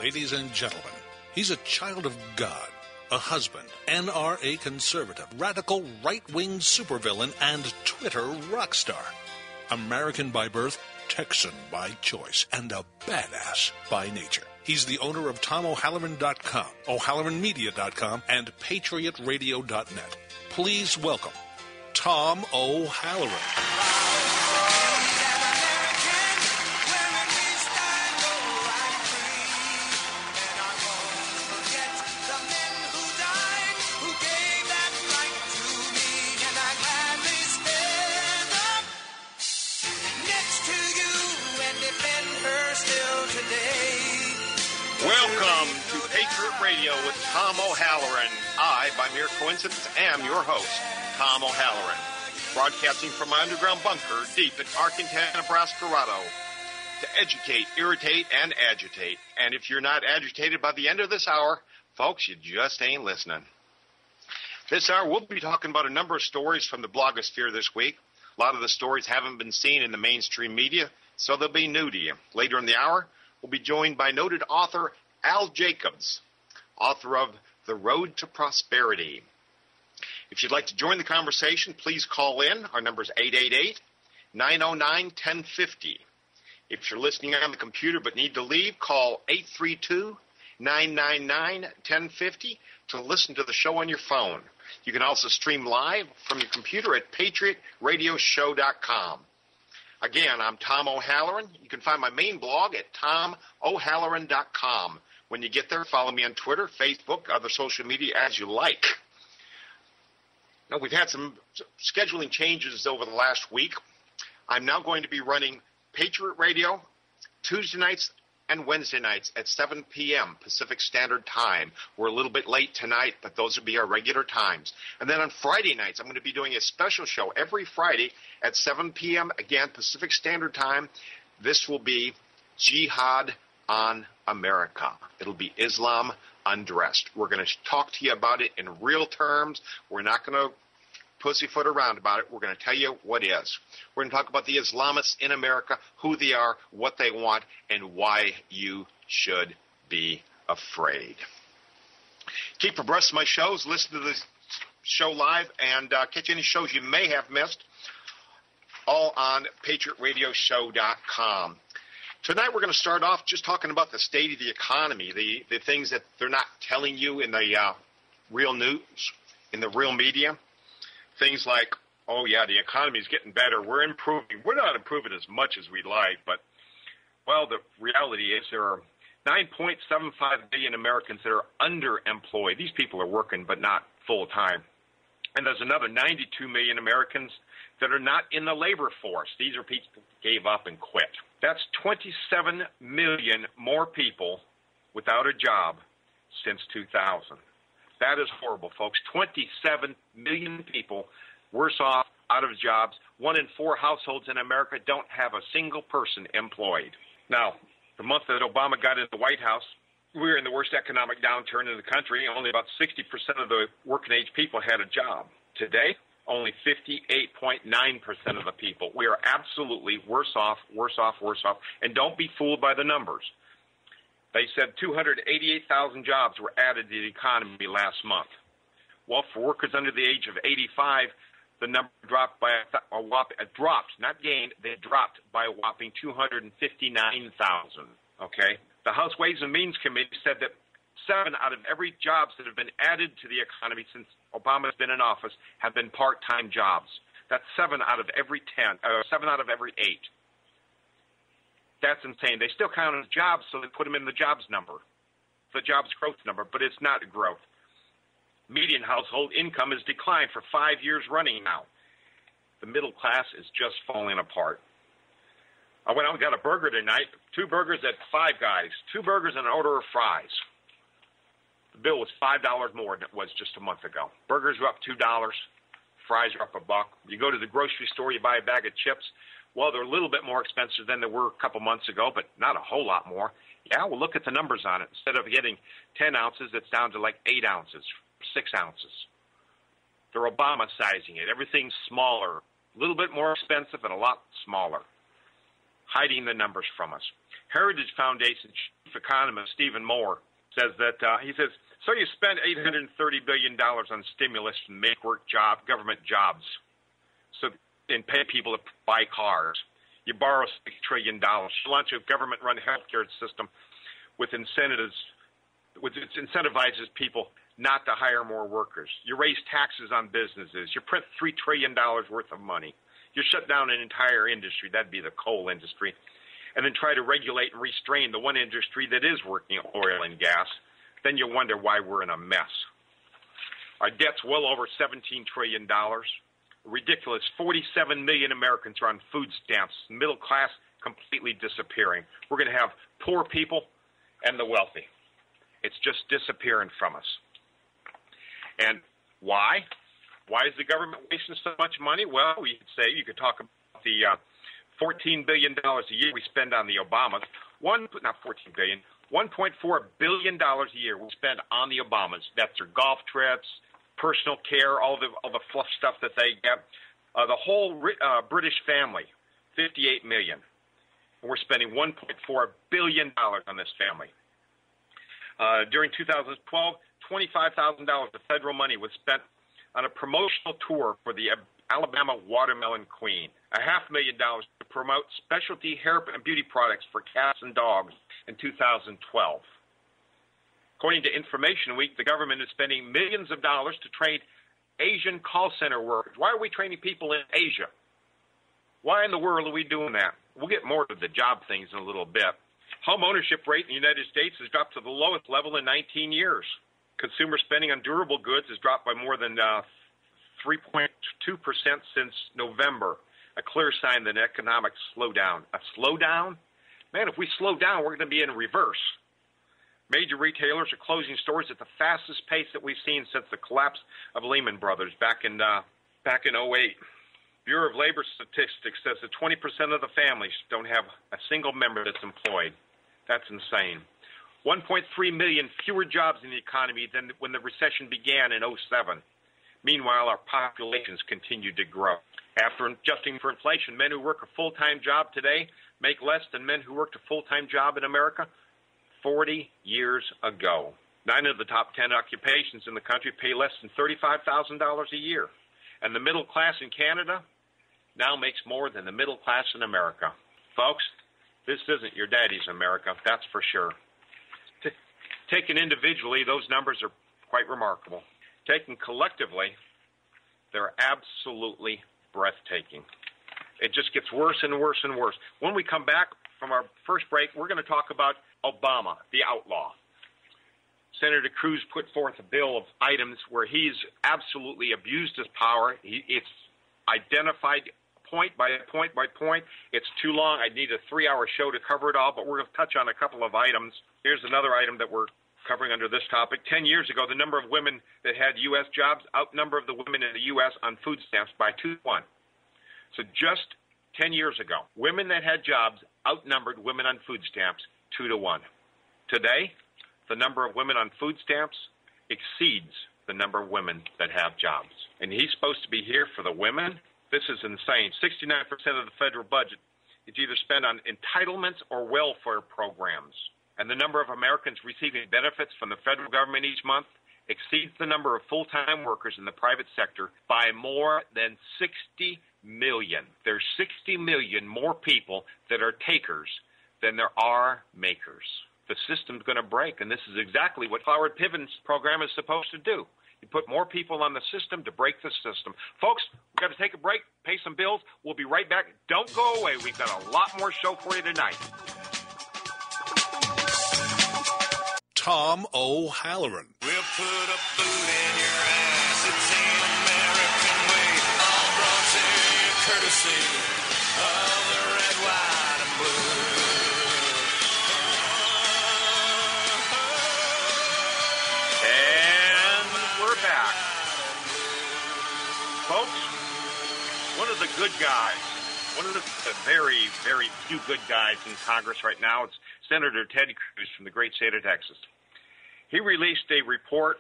Ladies and gentlemen, he's a child of God, a husband, NRA conservative, radical right-wing supervillain, and Twitter rock star. American by birth, Texan by choice, and a badass by nature. He's the owner of TomO'Halloran.com, O'HalloranMedia.com, and PatriotRadio.net. Please welcome Tom O'Halloran. Welcome to Patriot Radio with Tom O'Halloran. I, by mere coincidence, am your host, Tom O'Halloran, broadcasting from my underground bunker deep in Arkansas, Nebraska, to educate, irritate, and agitate. And if you're not agitated by the end of this hour, folks, you just ain't listening. This hour, we'll be talking about a number of stories from the blogosphere this week. A lot of the stories haven't been seen in the mainstream media, so they'll be new to you. Later in the hour, we'll be joined by noted author Al Jacobs, author of The Road to Prosperity. If you'd like to join the conversation, please call in. Our number is 888-909-1050. If you're listening on the computer but need to leave, call 832-999-1050 to listen to the show on your phone. You can also stream live from your computer at PatriotRadioShow.com. Again, I'm Tom O'Halloran. You can find my main blog at TomO'Halloran.com. When you get there, follow me on Twitter, Facebook, other social media as you like. Now, we've had some scheduling changes over the last week. I'm now going to be running Patriot Radio Tuesday nights and Wednesday nights at 7 p.m. Pacific Standard Time. We're a little bit late tonight, but those will be our regular times. And then on Friday nights, I'm going to be doing a special show every Friday at 7 p.m., again, Pacific Standard Time. This will be Jihad on America. It'll be Islam undressed. We're going to talk to you about it in real terms. We're not going to pussyfoot around about it. We're going to tell you what is. We're going to talk about the Islamists in America, who they are, what they want, and why you should be afraid. Keep abreast of my shows. Listen to the show live and catch any shows you may have missed, all on PatriotRadioShow.com. Tonight we're going to start off just talking about the state of the economy, the things that they're not telling you in the real news, in the real media. Things like, oh, yeah, the economy is getting better. We're improving. We're not improving as much as we'd like, but, well, the reality is there are 9.75 million Americans that are underemployed. These people are working but not full-time. And there's another 92 million Americans that are not in the labor force. These are people who gave up and quit. That's 27 million more people without a job since 2000. That is horrible, folks. 27 million people worse off, out of jobs. 1 in 4 households in America don't have a single person employed. Now, the month that Obama got into the White House, we were in the worst economic downturn in the country. Only about 60% of the working-age people had a job. Today, only 58.9% of the people. We are absolutely worse off. And don't be fooled by the numbers. They said 288,000 jobs were added to the economy last month. Well, for workers under the age of 85, the number dropped by a whopping, not gained, they dropped by a whopping 259,000, okay? The House Ways and Means Committee said that 7 out of every jobs that have been added to the economy since Obama's been in office have been part-time jobs. That's 7 out of every 8. That's insane. They still count as jobs, so they put them in the jobs number, the jobs growth number, but it's not growth. Median household income has declined for 5 years running now. The middle class is just falling apart. I went out and got a burger tonight, 2 burgers at Five Guys, 2 burgers and an order of fries. The bill was $5 more than it was just a month ago. Burgers are up $2, fries are up $1. You go to the grocery store, you buy a bag of chips. Well, they're a little bit more expensive than they were a couple months ago, but not a whole lot more. Yeah, well, look at the numbers on it. Instead of getting 10 ounces, it's down to like 8 ounces, 6 ounces. They're Obama-sizing it. Everything's smaller, a little bit more expensive and a lot smaller, hiding the numbers from us. Heritage Foundation economist Stephen Moore says that so you spend $830 billion on stimulus to make government jobs, and pay people to buy cars. You borrow $6 trillion. You launch a government-run healthcare system with incentives, which incentivizes people not to hire more workers. You raise taxes on businesses. You print $3 trillion worth of money. You shut down an entire industry. That'd be the coal industry. And then try to regulate and restrain the one industry that is working oil and gas. Then you wonder why we're in a mess. Our debt's well over $17 trillion. Ridiculous. 47 million Americans are on food stamps. Middle class completely disappearing. We're going to have poor people and the wealthy. It's just disappearing from us. And why? Why is the government wasting so much money? Well, you could talk about the $14 billion a year we spend on the Obamas. $1.4 billion a year we spend on the Obamas. That's their golf trips, personal care, all the fluff stuff that they get. The whole British family, $58 million. And we're spending $1.4 billion on this family. During 2012, $25,000 of federal money was spent on a promotional tour for the Alabama Watermelon Queen. $500,000 to promote specialty hair and beauty products for cats and dogs in 2012. According to Information Week, the government is spending millions of dollars to train Asian call center workers. Why are we training people in Asia? Why in the world are we doing that? We'll get more to the job things in a little bit. Home ownership rate in the United States has dropped to the lowest level in 19 years. Consumer spending on durable goods has dropped by more than 3.2% since November, a clear sign that economic slowdown. A slowdown? Man, if we slow down, we're going to be in reverse. Major retailers are closing stores at the fastest pace that we've seen since the collapse of Lehman Brothers back in 2008. Bureau of Labor Statistics says that 20% of the families don't have a single member that's employed. That's insane. 1.3 million fewer jobs in the economy than when the recession began in 2007. Meanwhile, our populations continue to grow. After adjusting for inflation, men who work a full-time job today make less than men who worked a full-time job in America 40 years ago. 9 of the top 10 occupations in the country pay less than $35,000 a year. And the middle class in Canada now makes more than the middle class in America. Folks, this isn't your daddy's America, that's for sure. Taken individually, those numbers are quite remarkable. Taken collectively, they're absolutely breathtaking. It just gets worse and worse and worse. When we come back from our first break, we're going to talk about Obama, the outlaw. Senator Cruz put forth a bill of items where he's absolutely abused his power. It's identified point by point by point. It's too long. I'd need a 3-hour show to cover it all, but we're going to touch on a couple of items. Here's another item that we're covering under this topic. 10 years ago, the number of women that had U.S. jobs outnumbered the women in the U.S. on food stamps by 2-1. So just 10 years ago, women that had jobs outnumbered women on food stamps 2-1. Today, the number of women on food stamps exceeds the number of women that have jobs. And he's supposed to be here for the women? This is insane. 69% of the federal budget is either spent on entitlements or welfare programs. And the number of Americans receiving benefits from the federal government each month exceeds the number of full-time workers in the private sector by more than 60 million. There's 60 million more people that are takers than there are makers. The system's going to break, and this is exactly what Howard Piven's program is supposed to do. You put more people on the system to break the system. Folks, we've got to take a break, pay some bills. We'll be right back. Don't go away. We've got a lot more show for you tonight. Tom O'Halloran. We'll put a boot in your ass. It's the American way. All brought to you courtesy of the red, white, and blue. And we're back. Folks, one of the good guys, one of the very, very few good guys in Congress right now, it's Senator Ted Cruz from the great state of Texas. He released a report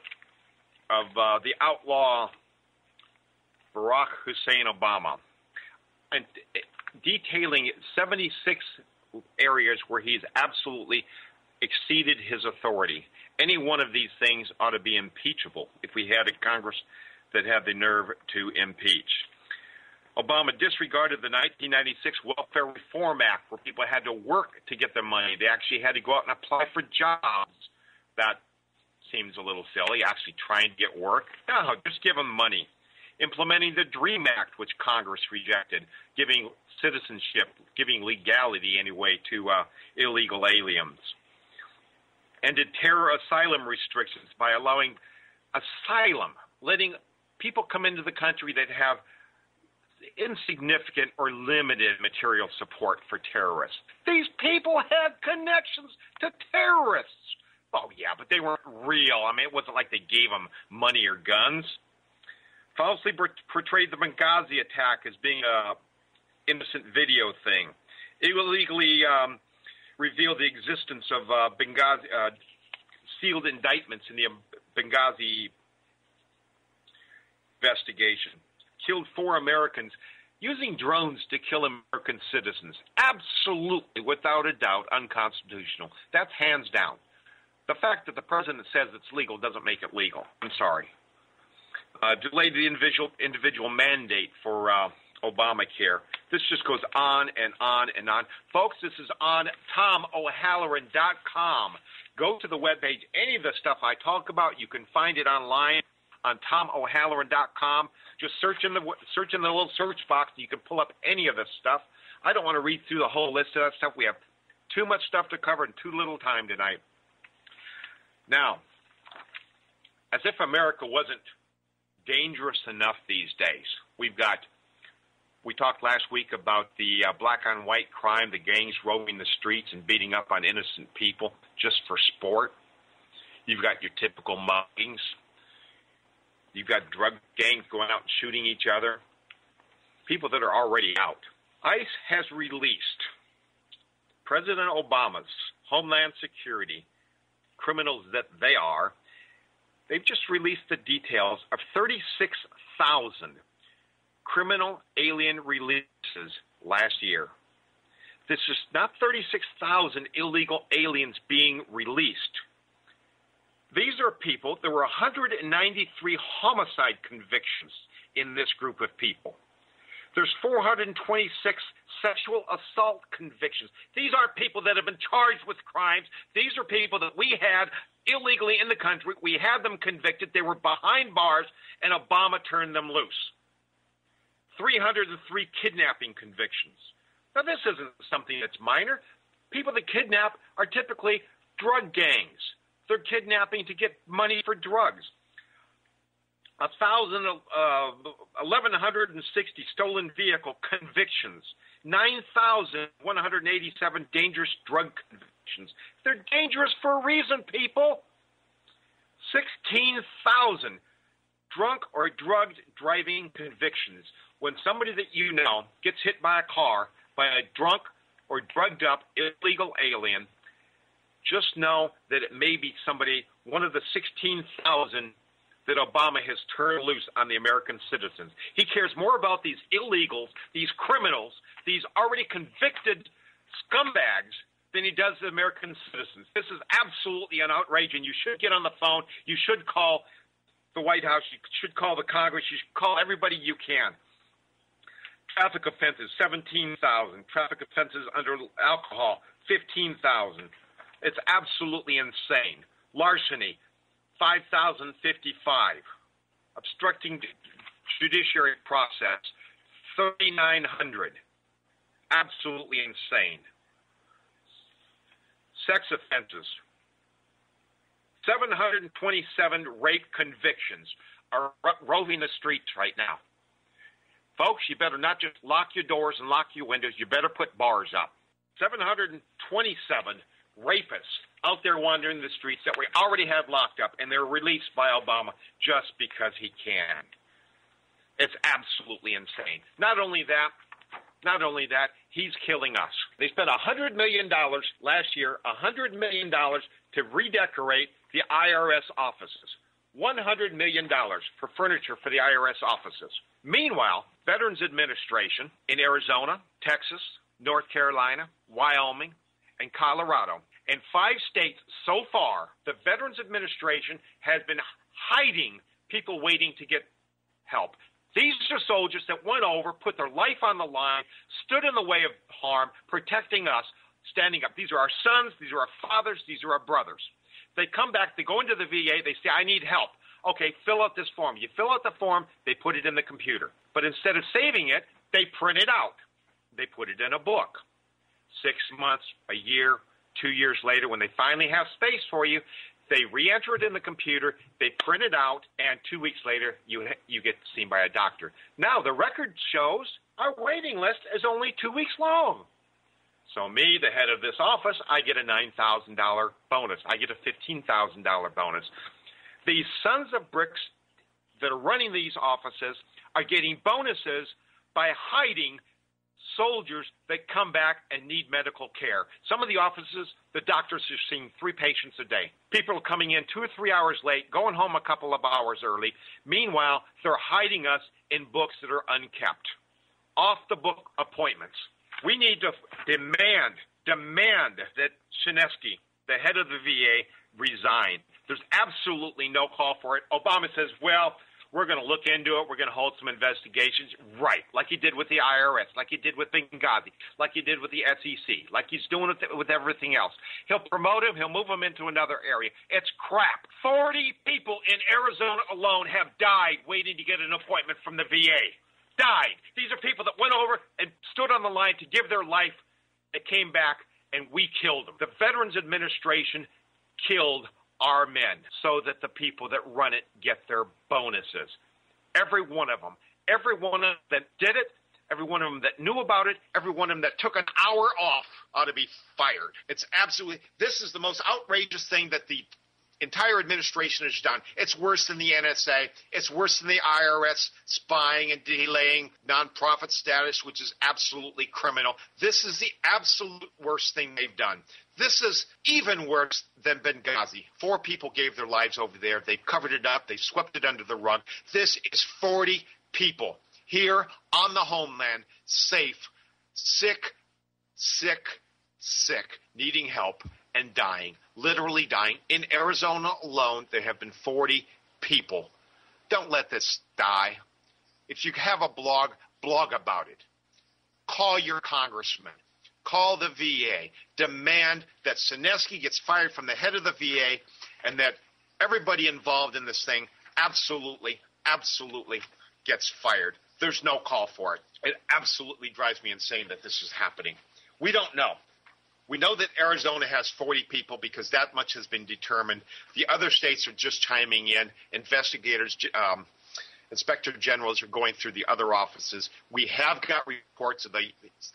of the outlaw Barack Hussein Obama, and detailing 76 areas where he's absolutely exceeded his authority. Any one of these things ought to be impeachable if we had a Congress that had the nerve to impeach. Obama disregarded the 1996 Welfare Reform Act, where people had to work to get their money. They actually had to go out and apply for jobs. That seems a little silly, actually trying to get work. No, just give them money. Implementing the DREAM Act, which Congress rejected, giving citizenship, giving legality anyway to illegal aliens. Ended terror asylum restrictions by allowing asylum, letting people come into the country that have insignificant or limited material support for terrorists. These people had connections to terrorists. Oh, yeah, but they weren't real. I mean, it wasn't like they gave them money or guns. Falsely portrayed the Benghazi attack as being a innocent video thing. Illegally revealed the existence of Benghazi sealed indictments in the Benghazi investigation. Killed 4 Americans using drones to kill American citizens. Absolutely, without a doubt, unconstitutional. That's hands down. The fact that the president says it's legal doesn't make it legal. I'm sorry. Delayed the individual mandate for Obamacare. This just goes on and on and on. Folks, this is on TomO'Halloran.com. Go to the webpage. Any of the stuff I talk about, you can find it online on TomO'Halloran.com. Just search in the little search box, and you can pull up any of this stuff. I don't want to read through the whole list of that stuff. We have too much stuff to cover in too little time tonight. Now, as if America wasn't dangerous enough these days, we talked last week about the black-on-white crime, the gangs roaming the streets and beating up on innocent people just for sport. You've got your typical muggings. You've got drug gangs going out and shooting each other. People that are already out. ICE has released President Obama's Homeland Security, criminals that they are. They've just released the details of 36,000 criminal alien releases last year. This is not 36,000 illegal aliens being released. These are people, there were 193 homicide convictions in this group of people. There's 426 sexual assault convictions. These aren't people that have been charged with crimes. These are people that we had illegally in the country. We had them convicted. They were behind bars, and Obama turned them loose. 303 kidnapping convictions. Now, this isn't something that's minor. People that kidnap are typically drug gangs. They're kidnapping to get money for drugs. 1,160 stolen vehicle convictions. 9,187 dangerous drug convictions. They're dangerous for a reason, people. 16,000 drunk or drugged driving convictions. When somebody that you know gets hit by a car by a drunk or drugged up illegal alien, just know that it may be somebody, one of the 16,000 that Obama has turned loose on the American citizens. He cares more about these illegals, these criminals, these already convicted scumbags than he does the American citizens. This is absolutely an outrage, and you should get on the phone. You should call the White House. You should call the Congress. You should call everybody you can. Traffic offenses, 17,000. Traffic offenses under alcohol, 15,000. It's absolutely insane. Larceny, 5,055. Obstructing judiciary process, 3,900. Absolutely insane. Sex offenses, 727 rape convictions are roving the streets right now. Folks, you better not just lock your doors and lock your windows. You better put bars up. 727 rapists out there wandering the streets that we already have locked up, and they're released by Obama just because he can. It's absolutely insane. Not only that, he's killing us. They spent $100 million last year, $100 million to redecorate the IRS offices. $100 million for furniture for the IRS offices. Meanwhile, Veterans Administration in Arizona, Texas, North Carolina, Wyoming, and Colorado, In 5 states so far, the Veterans Administration has been hiding people waiting to get help. These are soldiers that went over, put their life on the line, stood in the way of harm, protecting us, standing up. These are our sons, these are our fathers, these are our brothers. They come back, they go into the VA, they say, I need help. Okay, fill out this form. You fill out the form, they put it in the computer. But instead of saving it, they print it out. They put it in a book. 6 months, a year, 2 years later, when they finally have space for you, they re-enter it in the computer, they print it out, and 2 weeks later, you get seen by a doctor. Now, the record shows our waiting list is only 2 weeks long. So me, the head of this office, I get a $9,000 bonus. I get a $15,000 bonus. These sons of bricks that are running these offices are getting bonuses by hiding soldiers that come back and need medical care. Some of the offices, the doctors are seeing 3 patients a day. People are coming in 2 or 3 hours late, going home a couple of hours early. Meanwhile, they're hiding us in books that are unkept. Off-the-book appointments. We need to demand that Shinesky, the head of the VA, resign. There's absolutely no call for it. Obama says, well, we're going to look into it. We're going to hold some investigations. Right, like he did with the IRS, like he did with Benghazi, like he did with the SEC, like he's doing it with everything else. He'll promote him. He'll move him into another area. It's crap. 40 people in Arizona alone have died waiting to get an appointment from the VA. Died. These are people that went over and stood on the line to give their life. They came back, and we killed them. The Veterans Administration killed our men so that the people that run it get their bonuses. Every one of them. Every one of them that did it, every one of them that knew about it, every one of them that took an hour off ought to be fired. It's absolutely, this is the most outrageous thing that the entire administration has done. It's worse than the NSA. It's worse than the IRS spying and delaying nonprofit status, which is absolutely criminal. This is the absolute worst thing they've done. This is even worse than Benghazi. 4 people gave their lives over there. They've covered it up. They've swept it under the rug. This is 40 people here on the homeland, safe, sick, needing help, and dying, literally dying. In Arizona alone, there have been 40 people. Don't let this die. If you have a blog about it. Call your congressman. Call the VA. Demand that Shinesky gets fired from the head of the VA and that everybody involved in this thing absolutely gets fired. There's no call for it. It absolutely drives me insane that this is happening. We don't know. We know that Arizona has 40 people because that much has been determined. The other states are just chiming in. Investigators, inspector generals are going through the other offices. We have got reports of the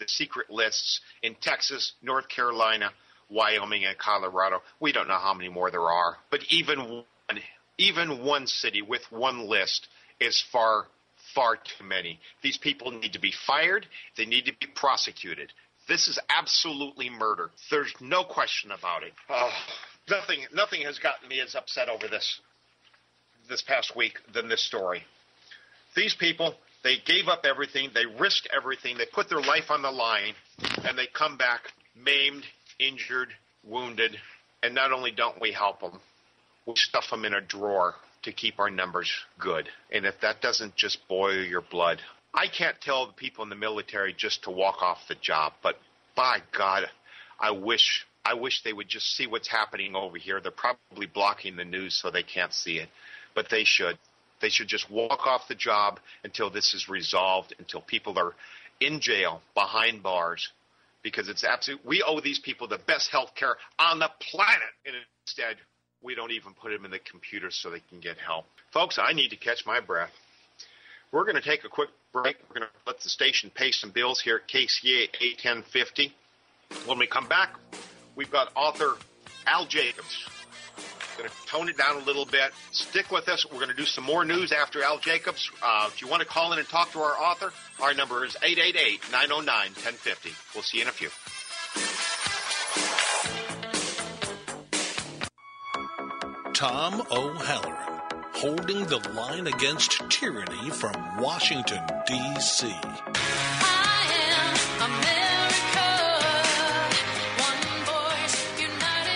secret lists in Texas, North Carolina, Wyoming, and Colorado. We don't know how many more there are. But even one city with one list is far too many. These people need to be fired. They need to be prosecuted. This is absolutely murder. There's no question about it. Nothing has gotten me as upset over this past week than this story. These people, they gave up everything. They risked everything. They put their life on the line, and they come back maimed, injured, wounded. And not only don't we help them, we stuff them in a drawer to keep our numbers good. And if that doesn't just boil your blood, I can't tell the people in the military just to walk off the job, but by God, I wish they would just see what's happening over here. They're probably blocking the news so they can't see it, but they should. They should just walk off the job until this is resolved, until people are in jail, behind bars, because it's we owe these people the best health care on the planet, and instead we don't even put them in the computer so they can get help. Folks, I need to catch my breath. We're going to take a quick break. We're going to let the station pay some bills here at KCA 81050. When we come back, we've got author Al Jacobs. Going to tone it down a little bit. Stick with us. We're going to do some more news after Al Jacobs. If you want to call in and talk to our author, our number is 888-909-1050. We'll see you in a few. Tom O'Halloran, holding the line against tyranny from Washington, D.C. I am America, one voice, united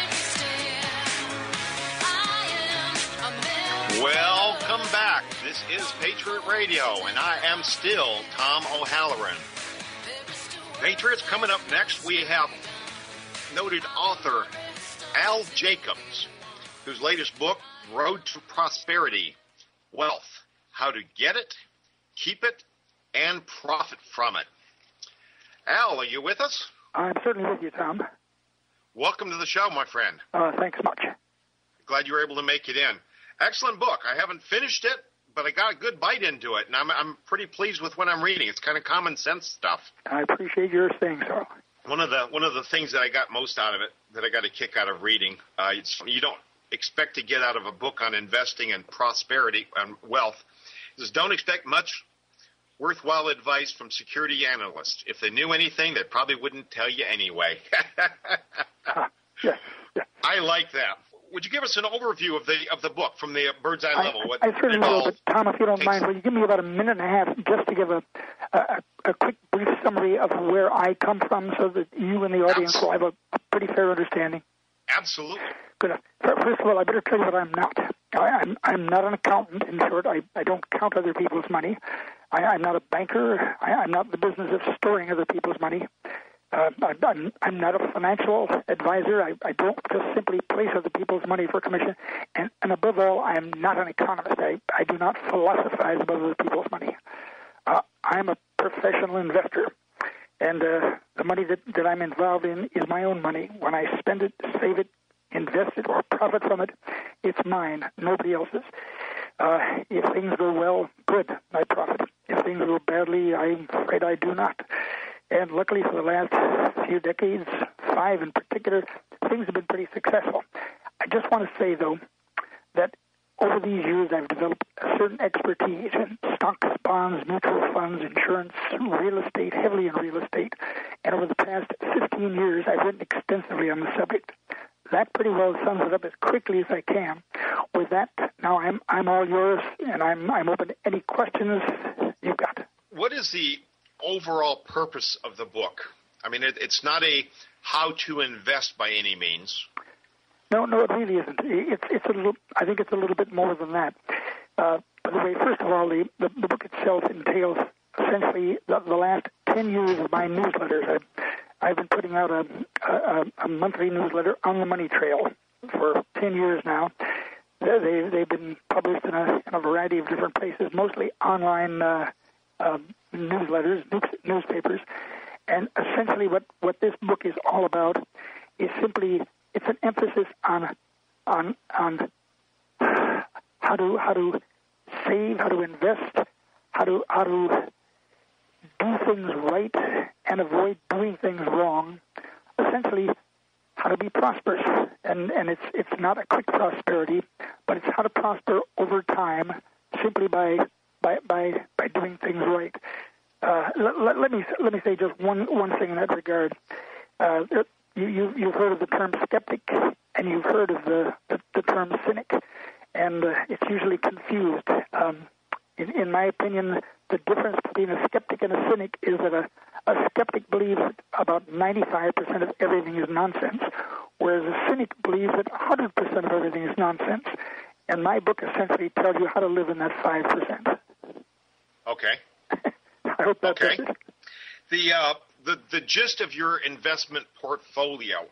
This is Patriot Radio, and I am still Tom O'Halloran. Patriots, coming up next, we have noted author Al Jacobs, whose latest book, Road to Prosperity, Wealth, How to Get It, Keep It, and Profit from It. Al, are you with us? I'm certainly with you, Tom. Welcome to the show, my friend. Thanks much. Glad you were able to make it in. Excellent book. I haven't finished it, but I got a good bite into it, and I'm pretty pleased with what I'm reading. It's kind of common sense stuff. I appreciate your saying so. One of the things that I got most out of it, that I got a kick out of reading, you don't expect to get out of a book on investing and prosperity and wealth, is don't expect much worthwhile advice from security analysts. If they knew anything, they probably wouldn't tell you anyway. Yeah. I like that. Would you give us an overview of the book from the bird's eye level? I certainly will, but Tom, if you don't mind, will you give me about a minute and a half just to give a quick brief summary of where I come from so that you and the audience will have a pretty fair understanding? Absolutely. Good. First of all, I better tell you what I'm not. I'm not an accountant. In short, I don't count other people's money. I'm not a banker. I'm not in the business of storing other people's money. I'm not a financial advisor. I don't just simply place other people's money for commission. And above all, I am not an economist. I do not philosophize about other people's money. I'm a professional investor. And the money that I'm involved in is my own money. When I spend it, save it, invest it, or profit from it, it's mine, nobody else's. If things go well, good, I profit. If things go badly, I'm afraid I do not. And luckily for the last few decades, 5 in particular, things have been pretty successful. I just want to say, though, that over these years I've developed a certain expertise in stocks, bonds, mutual funds, insurance, real estate, heavily in real estate. And over the past 15 years, I've written extensively on the subject. That pretty well sums it up as quickly as I can. With that, now I'm all yours, and I'm open to any questions you've got. What is the overall purpose of the book? I mean, it's not a how to invest by any means. No, it really isn't. It's a little. I think it's a little bit more than that. By the way, first of all, the book itself entails essentially the last 10 years of my newsletters. I've been putting out a monthly newsletter on the money trail for 10 years now. They've been published in a variety of different places, mostly online newsletters, newspapers. And essentially what this book is all about is simply, it's an emphasis on how to save, how to invest, how to do things right and avoid doing things wrong. Essentially, how to be prosperous. And it's not a quick prosperity, but it's how to prosper over time simply by doing things right. Let me say just one thing in that regard. You've heard of the term skeptic, and you've heard of the term cynic, and it's usually confused. In my opinion, the difference between a skeptic and a cynic is that a skeptic believes that about 95% of everything is nonsense, whereas a cynic believes that 100% of everything is nonsense. And my book essentially tells you how to live in that 5%. Okay. I hope that's okay. it. The gist of your investment portfolio,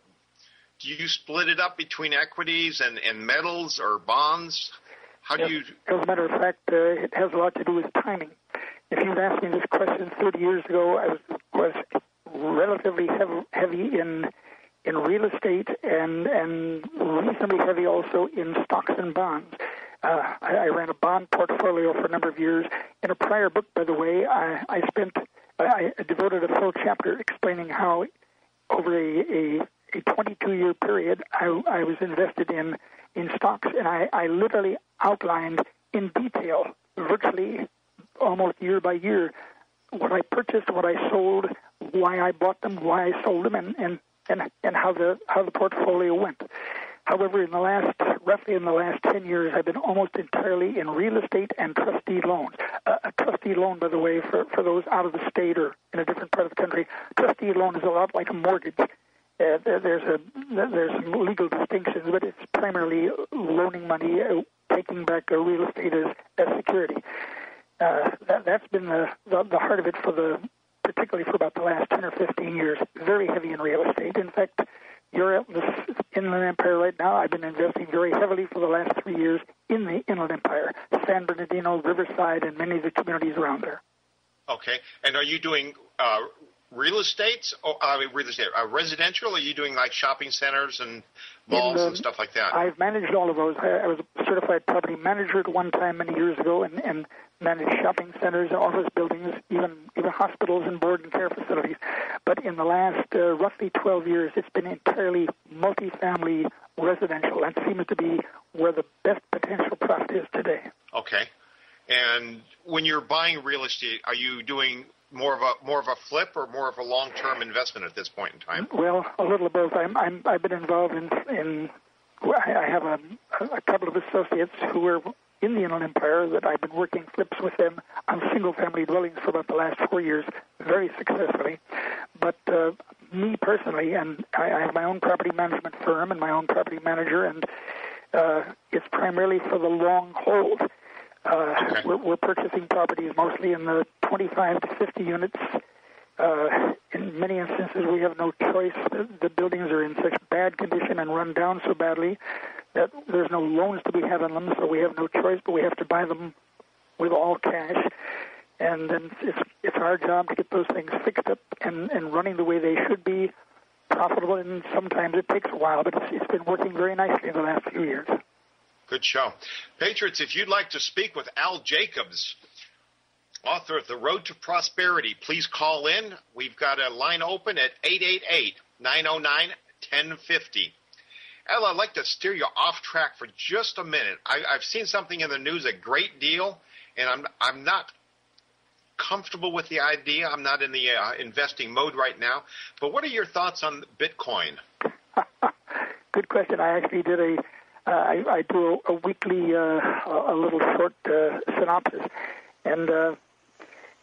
do you split it up between equities and metals or bonds? How do you? As a matter of fact, it has a lot to do with timing. If you'd asked me this question 30 years ago, I was relatively heavy in real estate and reasonably heavy also in stocks and bonds. I ran a bond portfolio for a number of years. In a prior book, by the way, I devoted a full chapter explaining how over a 22-year period I was invested in stocks, and I literally outlined in detail, virtually almost year by year, what I purchased, what I sold, why I bought them, why I sold them, and how the portfolio went. However, roughly in the last 10 years, I've been almost entirely in real estate and trustee loans. A trustee loan, by the way, for those out of the state or in a different part of the country, trustee loan is a lot like a mortgage. There's some legal distinctions, but it's primarily loaning money taking back real estate as security. That's been the heart of it particularly for about the last 10 or 15 years. Very heavy in real estate. In fact, this Inland Empire right now, I've been investing very heavily for the last 3 years in the Inland Empire, San Bernardino, Riverside, and many of the communities around there. Okay. And are you doing real estate, residential? Or are you doing like shopping centers and malls and stuff like that? I've managed all of those. I was a certified property manager at one time many years ago, and managed shopping centers, office buildings, even hospitals and board and care facilities. But in the last roughly 12 years, it's been entirely multifamily residential. That seems to be where the best potential profit is today. Okay. And when you're buying real estate, are you doing more of a flip or more of a long-term investment at this point in time? Well, a little of both. I've been involved in I have a couple of associates who are in the Inland Empire that I've been working flips with them on single-family dwellings for about the last 4 years, very successfully. But me personally, and I have my own property management firm and my own property manager, and it's primarily for the long hold. Okay. We're purchasing properties mostly in the 25 to 50 units. In many instances, we have no choice. The buildings are in such bad condition and run down so badly that there's no loans to be had on them, so we have no choice, but we have to buy them with all cash. And then it's our job to get those things fixed up and running the way they should be, profitable, and sometimes it takes a while, but it's been working very nicely in the last few years. Good show. Patriots, if you'd like to speak with Al Jacobs, author of The Road to Prosperity, please call in. We've got a line open at 888-909-1050. Al, I'd like to steer you off track for just a minute. I've seen something in the news a great deal, and I'm not comfortable with the idea. I'm not in the investing mode right now. But what are your thoughts on Bitcoin? Good question. I actually did I do a weekly, a little short synopsis, and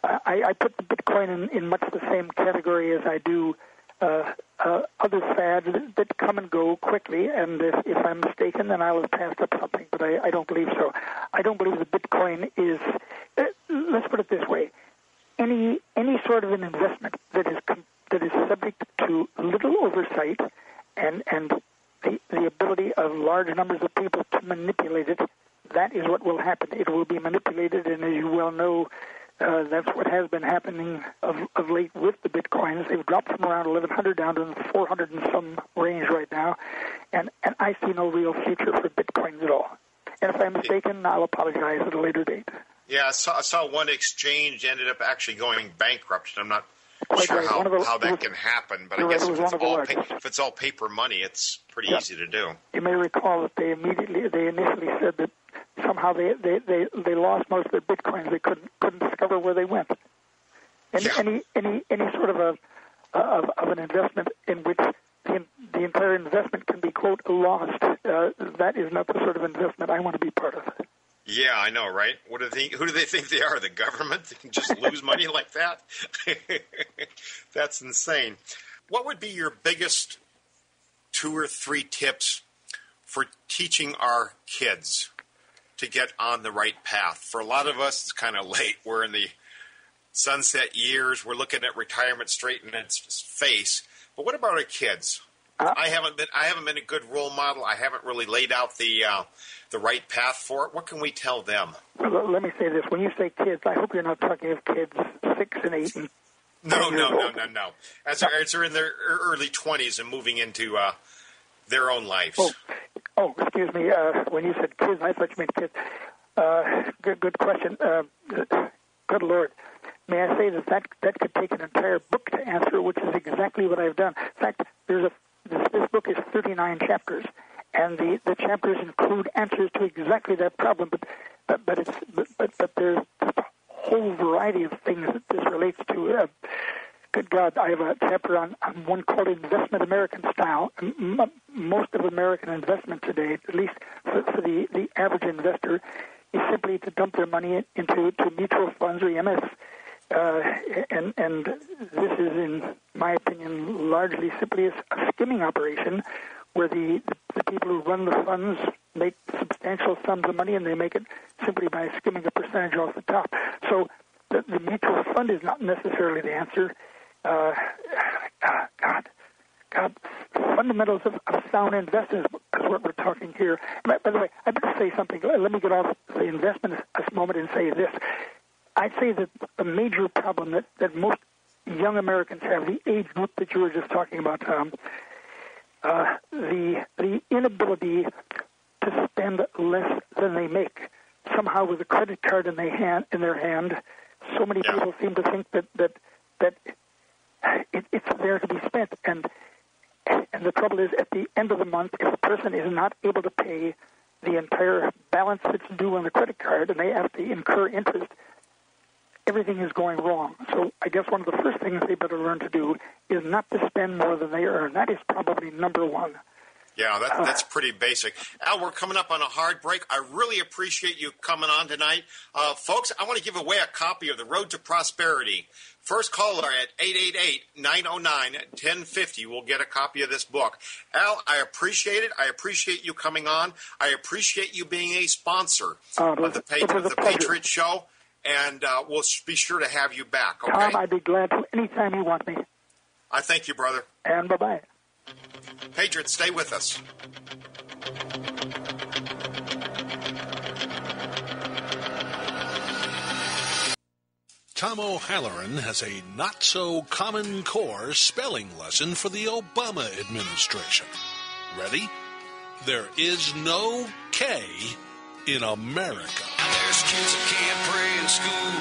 I put the Bitcoin in much the same category as I do other fads that come and go quickly, and if I'm mistaken, then I'll have passed up something, but I don't believe so. I don't believe that Bitcoin is, let's put it this way, any sort of an investment that is subject to little oversight and the ability of large numbers of people to manipulate it, that is what will happen. It will be manipulated, and as you well know, that's what has been happening of late with the Bitcoins. They've dropped from around 1,100 down to the 400 and some range right now, and I see no real future for Bitcoins at all. And if I'm mistaken, I'll apologize at a later date. Yeah, I saw one exchange ended up actually going bankrupt. I'm not sure right. how that can happen, but I guess if it's all paper money, it's pretty easy to do. You may recall that they initially said that somehow they lost most of their Bitcoins. They couldn't discover where they went. Any sort of an investment in which the entire investment can be, quote, lost, that is not the sort of investment I want to be part of. Yeah, I know, right? Who do they think they are? The government? They can just lose money like that? That's insane. What would be your biggest 2 or 3 tips for teaching our kids to get on the right path? For a lot of us, it's kind of late. We're in the sunset years. We're looking at retirement straight in its face. But what about our kids? I haven't been a good role model. I haven't really laid out the right path for it. What can we tell them? Well, let me say this. When you say kids, I hope you're not talking of kids 6 and 8 and No. As they're in their early 20s and moving into their own lives. Oh, excuse me. When you said kids, I thought you meant kids. Good question. Good Lord. May I say that could take an entire book to answer, which is exactly what I've done. In fact, this book is 39 chapters, and the chapters include answers to exactly that problem. But there's a whole variety of things that this relates to. Good God, I have a chapter on one called Investment American Style. Most of American investment today, at least for the average investor, is simply to dump their money into mutual funds or EMS. And this is, in my opinion, largely simply a skimming operation where the people who run the funds make substantial sums of money, and they make it simply by skimming a percentage off the top. So the mutual fund is not necessarily the answer. God, fundamentals of sound investment is what we're talking here. By the way, I better say something. Let me get off the investment a moment and say this. I'd say that the major problem that most young Americans have, the age group that you were just talking about, Tom, the inability to spend less than they make. Somehow, with a credit card in their hand, so many people seem to think that it's there to be spent. And the trouble is, at the end of the month, if a person is not able to pay the entire balance that's due on the credit card, and they have to incur interest, everything is going wrong. So I guess one of the first things they better learn to do is not to spend more than they earn. That is probably number one. Yeah, that's pretty basic. Al, we're coming up on a hard break. I really appreciate you coming on tonight. Folks, I want to give away a copy of The Road to Prosperity. First caller at 888-909-1050 will get a copy of this book. Al, I appreciate it. I appreciate you coming on. I appreciate you being a sponsor of the Patriot Show. And we'll be sure to have you back, okay? Tom, I'd be glad to anytime you want me. I thank you, brother. And bye-bye. Patriot, stay with us. Tom O'Halloran has a not-so-common core spelling lesson for the Obama administration. Ready? There is no K in America. There's kids that can't pray in school,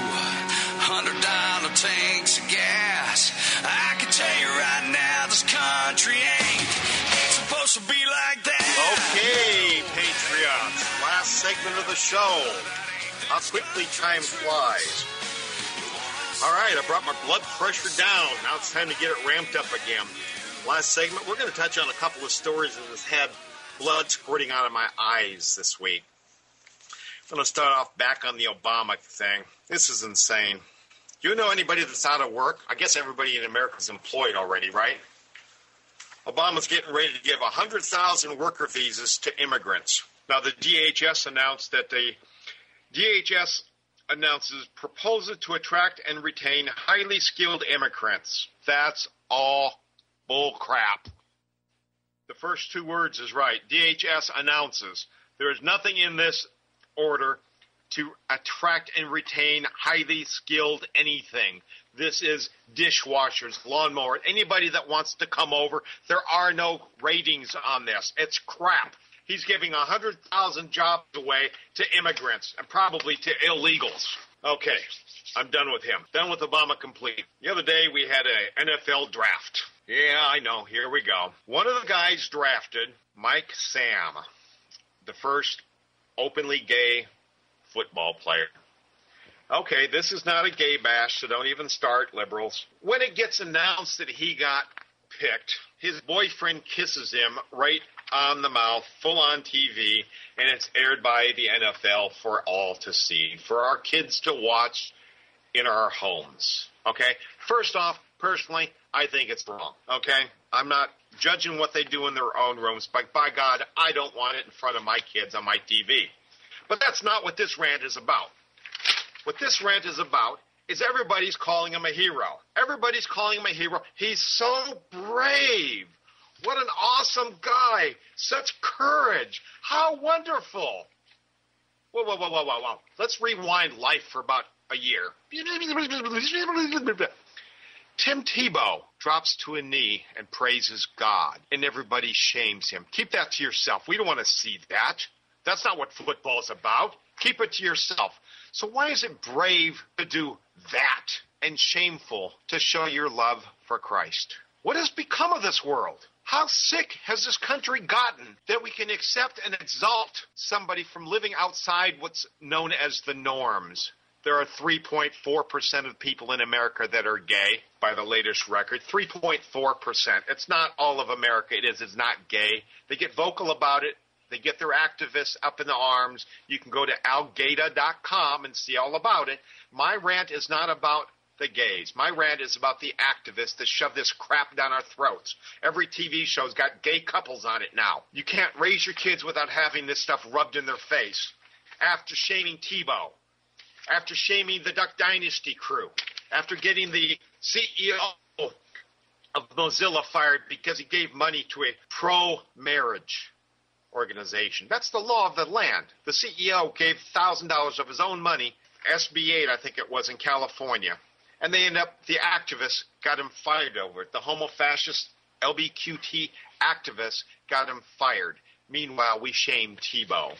$100 tanks of gas. I can tell you right now, this country ain't supposed to be like that. Okay, Patriots, last segment of the show. How quickly time flies. All right, I brought my blood pressure down. Now it's time to get it ramped up again. Last segment, we're going to touch on a couple of stories that has had blood squirting out of my eyes this week. I'm going to start off back on the Obama thing. This is insane. Do you know anybody that's out of work? I guess everybody in America is employed already, right? Obama's getting ready to give 100,000 worker visas to immigrants. Now, the DHS announced that announces proposal to attract and retain highly skilled immigrants. That's all bull crap. The first two words is right. DHS announces. There is nothing in this order to attract and retain highly skilled anything. This is dishwashers, lawnmowers, anybody that wants to come over. There are no ratings on this. It's crap. He's giving 100,000 jobs away to immigrants and probably to illegals. Okay, I'm done with him. Done with Obama complete. The other day we had an NFL draft. Yeah, I know. Here we go. One of the guys drafted, Mike Sam, the first openly gay football player. Okay, this is not a gay bash, so don't even start, liberals. When it gets announced that he got picked, his boyfriend kisses him right on the mouth, full on TV, and it's aired by the NFL for all to see, for our kids to watch in our homes. Okay? First off, personally, I think it's wrong. Okay? I'm not judging what they do in their own rooms, but by God, I don't want it in front of my kids on my TV. But that's not what this rant is about. What this rant is about is everybody's calling him a hero. Everybody's calling him a hero. He's so brave. What an awesome guy. Such courage. How wonderful. Whoa. Let's rewind life for about a year. Tim Tebow drops to a knee and praises God, and everybody shames him. Keep that to yourself. We don't want to see that. That's not what football is about. Keep it to yourself. So why is it brave to do that and shameful to show your love for Christ? What has become of this world? How sick has this country gotten that we can accept and exalt somebody from living outside what's known as the norms? There are 3.4% of people in America that are gay by the latest record. 3.4%. It's not all of America. It's not gay. They get vocal about it. They get their activists up in the arms. You can go to algata.com and see all about it. My rant is not about the gays. My rant is about the activists that shove this crap down our throats. Every TV show's got gay couples on it now. You can't raise your kids without having this stuff rubbed in their face. After shaming Tebow, after shaming the Duck Dynasty crew, after getting the CEO of Mozilla fired because he gave money to a pro-marriage organization. That's the law of the land. The CEO gave $1,000 of his own money, SB 8, I think it was, in California. And they the activists got him fired over it. The homo-fascist LBQT activists got him fired. Meanwhile, we shamed Tebow.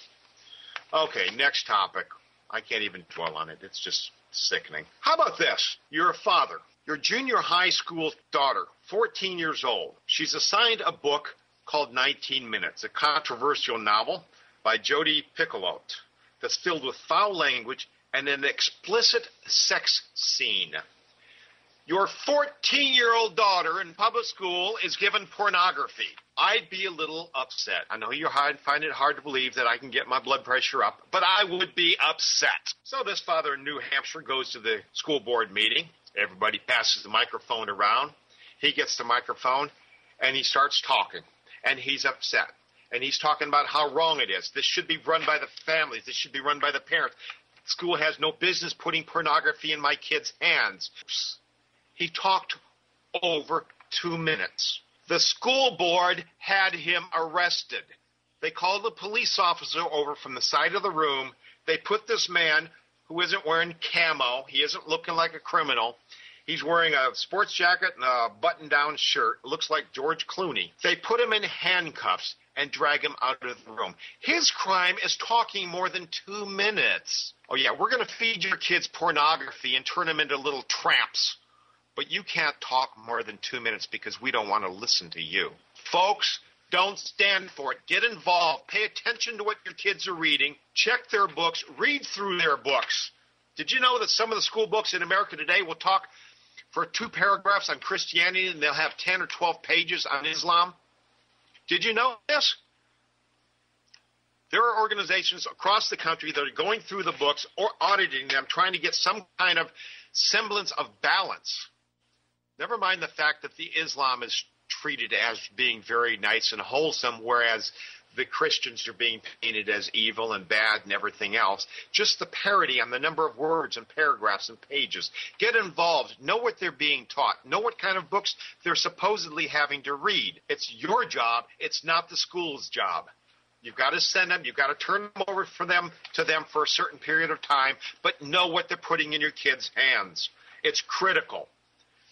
Okay, next topic. I can't even dwell on it. It's just sickening. How about this? You're a father. Your junior high school daughter, 14 years old. She's assigned a book called 19 Minutes, a controversial novel by Jodi Picoult that's filled with foul language and an explicit sex scene. Your 14-year-old daughter in public school is given pornography. I'd be a little upset. I know you find it hard to believe that I can get my blood pressure up, but I would be upset. So this father in New Hampshire goes to the school board meeting. Everybody passes the microphone around. He gets the microphone, and he starts talking, and he's upset. And he's talking about how wrong it is. This should be run by the families. This should be run by the parents. School has no business putting pornography in my kids' hands. He talked over 2 minutes. The school board had him arrested. They called the police officer over from the side of the room. They put this man who isn't wearing camo. He isn't looking like a criminal. He's wearing a sports jacket and a button-down shirt. It looks like George Clooney. They put him in handcuffs and drag him out of the room. His crime is talking more than 2 minutes. Oh, yeah, we're going to feed your kids pornography and turn them into little tramps. But you can't talk more than 2 minutes because we don't want to listen to you. Folks, don't stand for it. Get involved. Pay attention to what your kids are reading. Check their books. Read through their books. Did you know that some of the school books in America today will talk for 2 paragraphs on Christianity and they'll have 10 or 12 pages on Islam? Did you know this? There are organizations across the country that are going through the books or auditing them, trying to get some kind of semblance of balance. Never mind the fact that the Islam is treated as being very nice and wholesome, whereas the Christians are being painted as evil and bad and everything else. Just the parity on the number of words and paragraphs and pages. Get involved. Know what they're being taught. Know what kind of books they're supposedly having to read. It's your job. It's not the school's job. You've got to send them. You've got to turn them over to them for a certain period of time, but know what they're putting in your kids' hands. It's critical.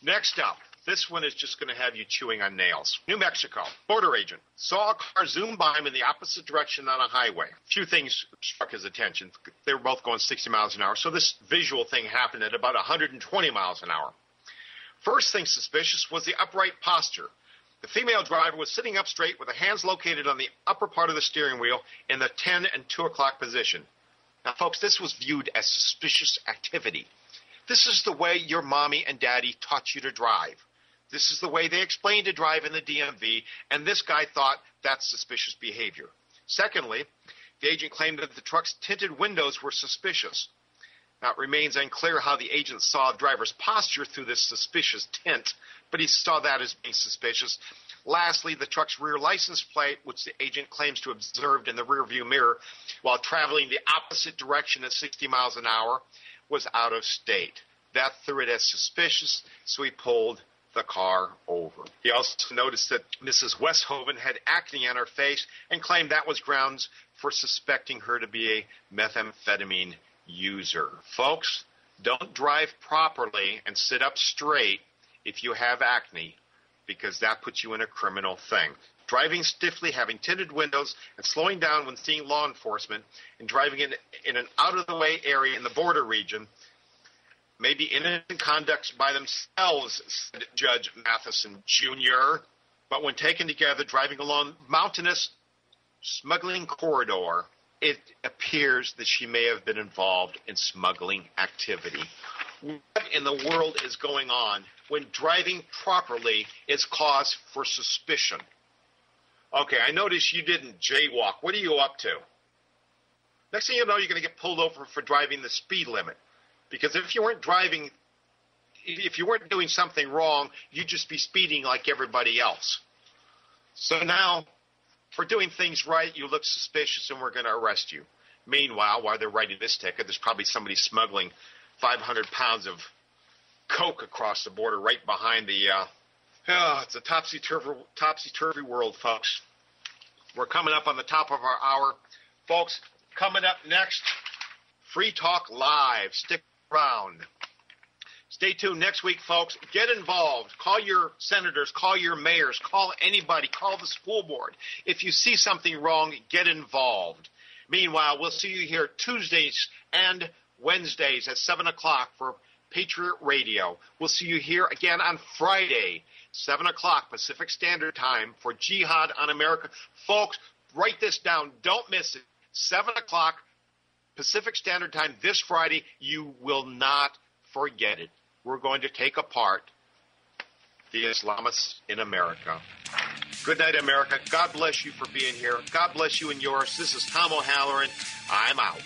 Next up, this one is just going to have you chewing on nails. New Mexico, border agent saw a car zoom by him in the opposite direction on a highway. A few things struck his attention. They were both going 60 miles an hour, so this visual thing happened at about 120 miles an hour. First thing suspicious was the upright posture. The female driver was sitting up straight with her hands located on the upper part of the steering wheel in the 10 and 2 o'clock position. Now, folks, this was viewed as suspicious activity. This is the way your mommy and daddy taught you to drive. This is the way they explained to drive in the DMV, and this guy thought that's suspicious behavior. Secondly, the agent claimed that the truck's tinted windows were suspicious. Now, it remains unclear how the agent saw the driver's posture through this suspicious tint, but he saw that as being suspicious. Lastly, the truck's rear license plate, which the agent claims to have observed in the rearview mirror while traveling the opposite direction at 60 miles an hour, was out of state. That threw it as suspicious, so he pulled the car over. He also noticed that Mrs. Westhoven had acne on her face and claimed that was grounds for suspecting her to be a methamphetamine user. Folks, don't drive properly and sit up straight if you have acne, because that puts you in a criminal thing. Driving stiffly, having tinted windows, and slowing down when seeing law enforcement, and driving in an out-of-the-way area in the border region may be innocent conducts by themselves, said Judge Matheson Jr., but when taken together, driving along mountainous smuggling corridor, it appears that she may have been involved in smuggling activity. What in the world is going on when driving properly is cause for suspicion? Okay, I noticed you didn't jaywalk. What are you up to? Next thing you know, you're going to get pulled over for driving the speed limit. Because if you weren't driving if you weren't doing something wrong, you'd just be speeding like everybody else. So now, for doing things right, you look suspicious and we're going to arrest you. Meanwhile, while they're writing this ticket, there's probably somebody smuggling 500 pounds of coke across the border right behind the it's a topsy-turvy world, folks. We're coming up on the top of our hour. Folks, coming up next, Free Talk Live. Stick around. Stay tuned next week, folks. Get involved. Call your senators. Call your mayors. Call anybody. Call the school board. If you see something wrong, get involved. Meanwhile, we'll see you here Tuesdays and Wednesdays at 7 o'clock for Patriot Radio. We'll see you here again on Friday, 7 o'clock Pacific Standard Time for Jihad on America. Folks, write this down. Don't miss it. 7 o'clock Pacific Standard Time this Friday. You will not forget it. We're going to take apart the Islamists in America. Good night, America. God bless you for being here. God bless you and yours. This is Tom O'Halloran. I'm out.